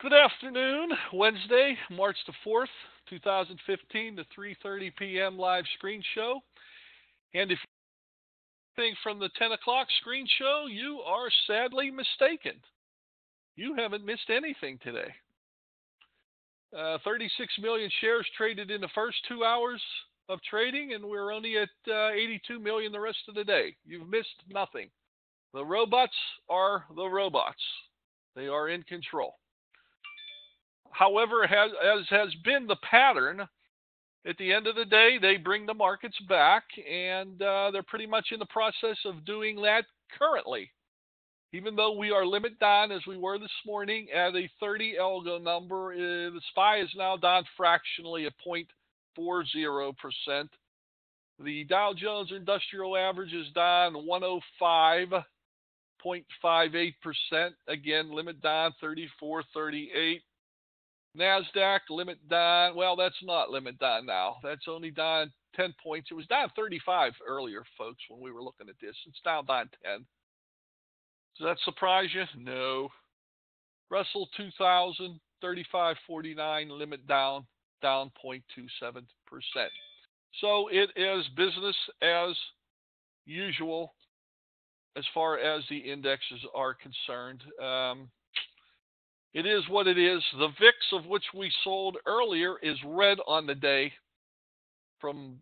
Good afternoon, Wednesday, March the 4th, 2015, the 3:30 p.m. live screen show. And if you think from the 10 o'clock screen show, you are sadly mistaken. You haven't missed anything today. 36 million shares traded in the first 2 hours of trading, and we're only at 82 million the rest of the day. You've missed nothing. The robots are the robots. They are in control. However, as has been the pattern, at the end of the day, they bring the markets back, and they're pretty much in the process of doing that currently. Even though we are limit down as we were this morning at a 30 algo number, the SPY is now down fractionally at 0.40%. The Dow Jones Industrial Average is down 105.58%. Again, limit down 34.38. NASDAQ limit down. Well, that's not limit down now. That's only down 10 points. It was down 35 earlier, folks, when we were looking at this. It's down 10. Does that surprise you? No. Russell 2000, 35.49, limit down 0.27%. So it is business as usual as far as the indexes are concerned. It is what it is. The VIX, of which we sold earlier, is red on the day from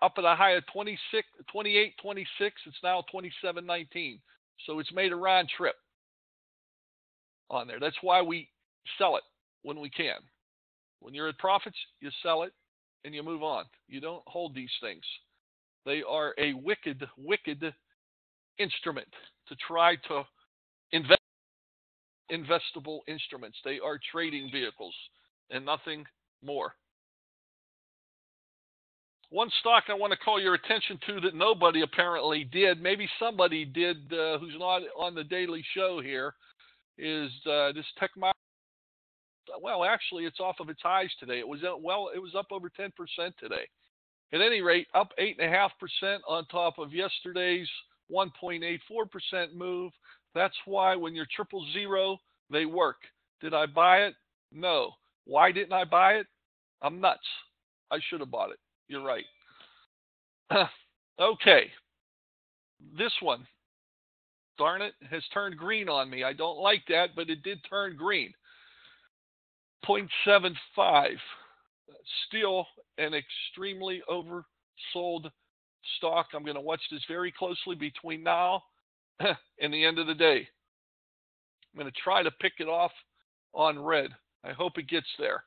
up at a high of 28.26. It's now 27.19. So it's made a round trip on there. That's why we sell it when we can. When you're at profits, you sell it and you move on. You don't hold these things. They are a wicked, wicked instrument to try to invest. Investable instruments. They are trading vehicles and nothing more. One stock I want to call your attention to that nobody apparently did, maybe somebody did who's not on the daily show here, is this Techmile. Well, actually, it's off of its highs today. It was up over 10% today. At any rate, up 8.5% on top of yesterday's 1.84% move. That's why when you're 000, they work. Did I buy it? No. Why didn't I buy it? I'm nuts. I should have bought it. You're right. Okay. This one, darn it, has turned green on me. I don't like that, but it did turn green. 0.75. Still an extremely oversold stock. I'm going to watch this very closely between now and the end of the day. I'm going to try to pick it off on red. I hope it gets there.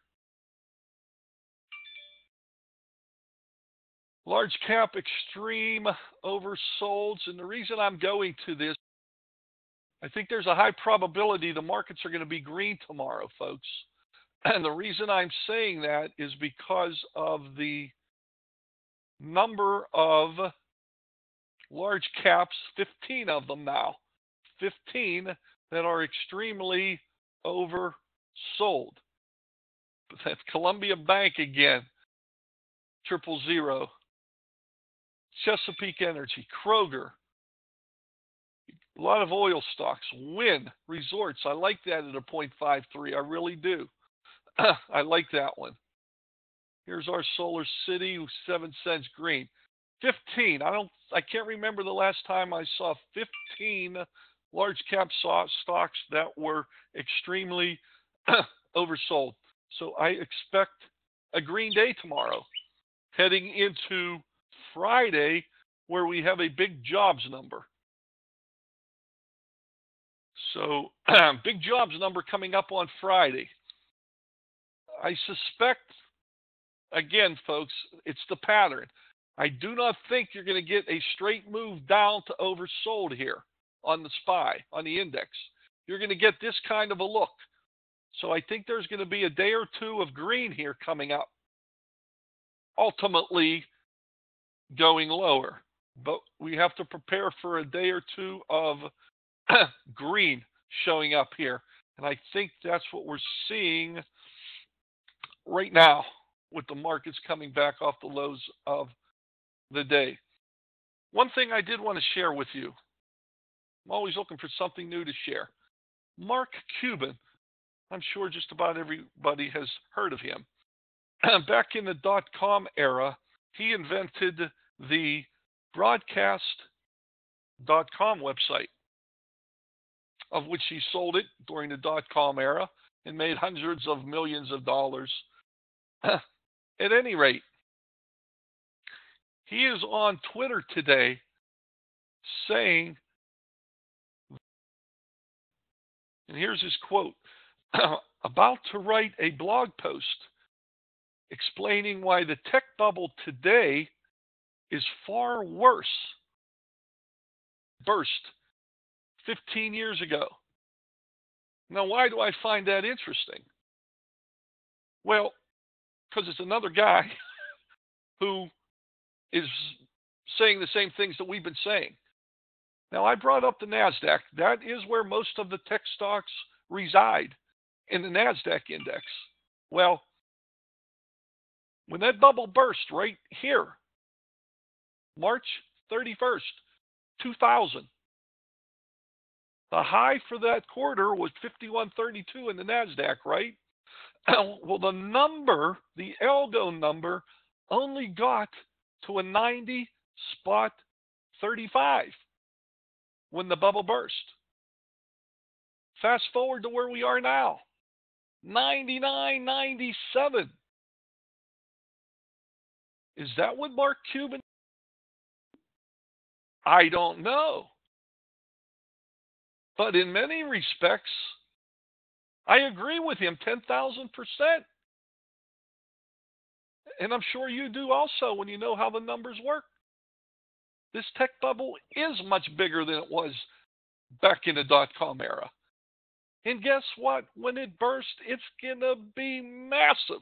Large cap extreme oversolds. And the reason I'm going to this, I think there's a high probability the markets are going to be green tomorrow, folks. And the reason I'm saying that is because of the number of large caps, 15 of them now, 15 that are extremely oversold. But that's Columbia Bank again, 000. Chesapeake Energy, Kroger, a lot of oil stocks, Wynn Resorts. I like that at a 0.53. I really do. I like that one. Here's our Solar City, 7 cents green. 15. I can't remember the last time I saw 15 large cap stocks that were extremely oversold. So I expect a green day tomorrow, heading into Friday, where we have a big jobs number. So big jobs number coming up on Friday. I suspect, again, folks, it's the pattern. I do not think you're going to get a straight move down to oversold here on the SPY, on the index. You're going to get this kind of a look. So I think there's going to be a day or two of green here coming up, ultimately going lower. But we have to prepare for a day or two of green showing up here. And I think that's what we're seeing right now with the markets coming back off the lows of the day. One thing I did want to share with you, I'm always looking for something new to share. Mark Cuban I'm sure just about everybody has heard of him. Back in the dot-com era, he invented the broadcast.com website, of which he sold it during the dot-com era and made hundreds of millions of dollars. At any rate, he is on Twitter today saying, and here's his quote, about to write a blog post explaining why the tech bubble today is far worse. Burst 15 years ago. Now, why do I find that interesting? Well, because it's another guy who is saying the same things that we've been saying. Now, I brought up the NASDAQ. That is where most of the tech stocks reside, in the NASDAQ index. Well, when that bubble burst right here, March 31st, 2000, the high for that quarter was 5132 in the NASDAQ, right? Well, the number, the algo number, only got to a 90.35 when the bubble burst. Fast forward to where we are now, 99.97. Is that what Mark Cuban? I don't know. But in many respects, I agree with him 10,000%. And I'm sure you do also when you know how the numbers work. This tech bubble is much bigger than it was back in the dot-com era. And guess what? When it bursts, it's going to be massive.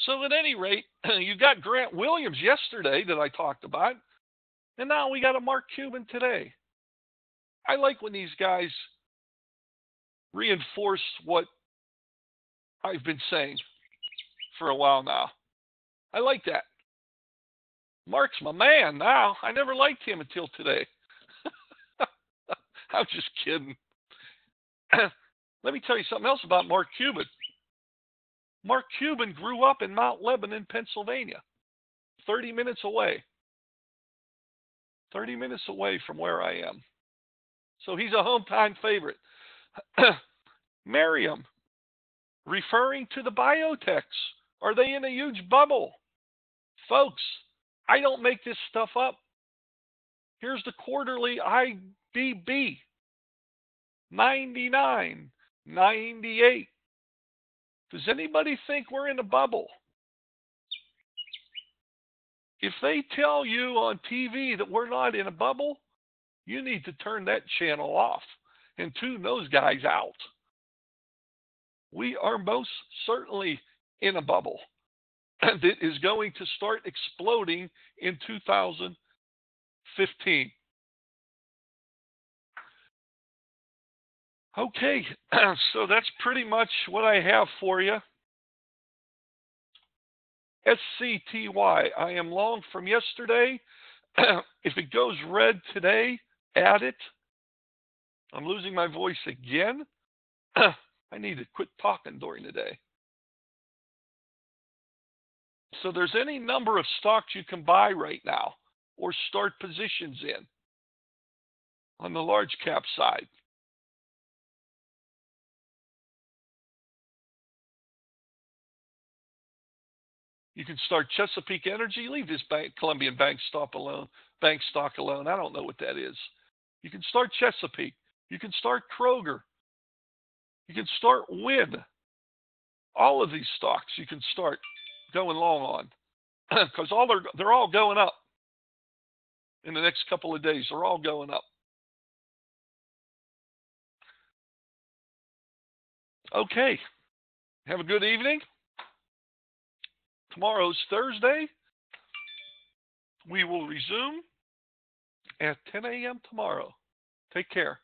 So at any rate, you got Grant Williams yesterday that I talked about, and now we got a Mark Cuban today. I like when these guys reinforce what I've been saying for a while now. I like that. Mark's my man now. I never liked him until today. I'm just kidding. Let me tell you something else about Mark Cuban. Mark Cuban grew up in Mount Lebanon, Pennsylvania, 30 minutes away. 30 minutes away from where I am. So he's a hometown favorite. Miriam, referring to the biotechs, are they in a huge bubble? Folks, I don't make this stuff up. Here's the quarterly IBB, 99, 98. Does anybody think we're in a bubble? If they tell you on TV that we're not in a bubble, you need to turn that channel off and tune those guys out. We are most certainly in a bubble that is going to start exploding in 2015. Okay, so that's pretty much what I have for you. SCTY, I am long from yesterday. If it goes red today, add it. I'm losing my voice again. I need to quit talking during the day. So there's any number of stocks you can buy right now or start positions in on the large cap side. You can start Chesapeake Energy. Leave this Columbian Bank stock alone. I don't know what that is. You can start Chesapeake. You can start Kroger. You can start Wynn. All of these stocks you can start going long on because they're all going up in the next couple of days. They're all going up. Okay. Have a good evening. Tomorrow's Thursday. We will resume at 10 a.m. tomorrow. Take care.